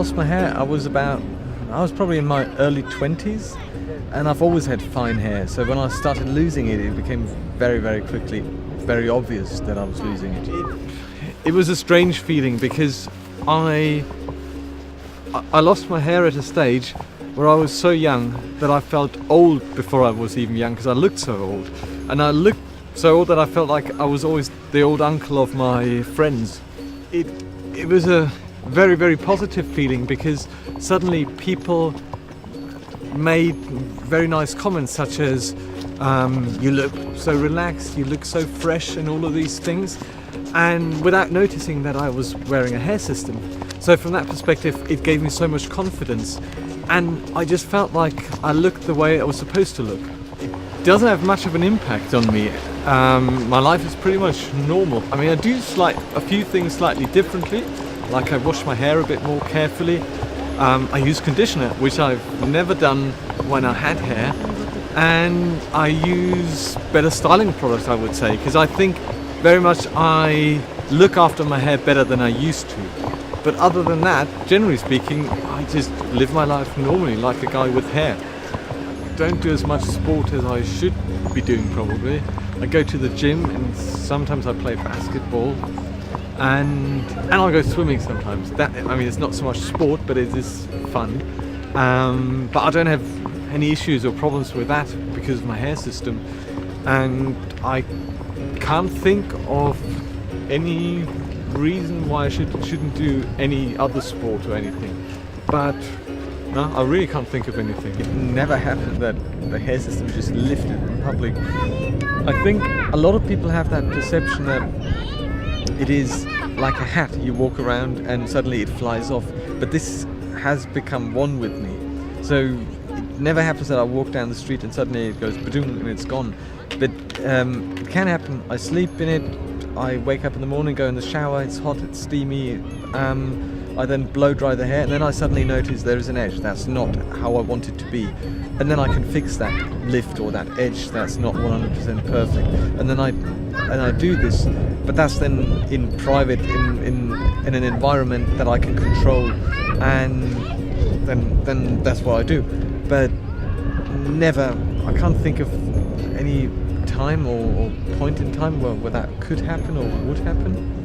lost my hair, I was probably in my early 20s, and I've always had fine hair. So when I started losing it, it became very, very quickly very obvious that I was losing it. It was a strange feeling because I lost my hair at a stage where I was so young that I felt old before I was even young, because I looked so old. And I looked so old that I felt like I was always the old uncle of my friends. It was a very, very positive feeling, because suddenly people made very nice comments such as, you look so relaxed, you look so fresh, and all of these things, and without noticing that I was wearing a hair system. So from that perspective, it gave me so much confidence, and I just felt like I looked the way I was supposed to look. It doesn't have much of an impact on me. My life is pretty much normal. I mean, I do a few things slightly differently, like I wash my hair a bit more carefully. I use conditioner, which I've never done when I had hair, and I use better styling products, I would say, because I think very much I look after my hair better than I used to. But other than that, generally speaking, I just live my life normally like a guy with hair. Don't do as much sport as I should be doing, probably. I go to the gym, and sometimes I play basketball, and I'll go swimming sometimes. It's not so much sport, but it is fun. But I don't have any issues or problems with that because of my hair system, and I can't think of any reason why I shouldn't do any other sport or anything. But no, I really can't think of anything. It never happened that the hair system just lifted in public. I think a lot of people have that perception that it is like a hat. You walk around and suddenly it flies off. But this has become one with me. So it never happens that I walk down the street and suddenly it goes ba-doom and it's gone. But it can happen. I sleep in it. I wake up in the morning, go in the shower. It's hot, it's steamy. I then blow dry the hair, and then I suddenly notice there is an edge. That's not how I want it to be. And then I can fix that lift or that edge that's not 100% perfect. And then I do this, but that's then in private, in an environment that I can control, and then that's what I do. But never, I can't think of any time or point in time where that could happen or would happen.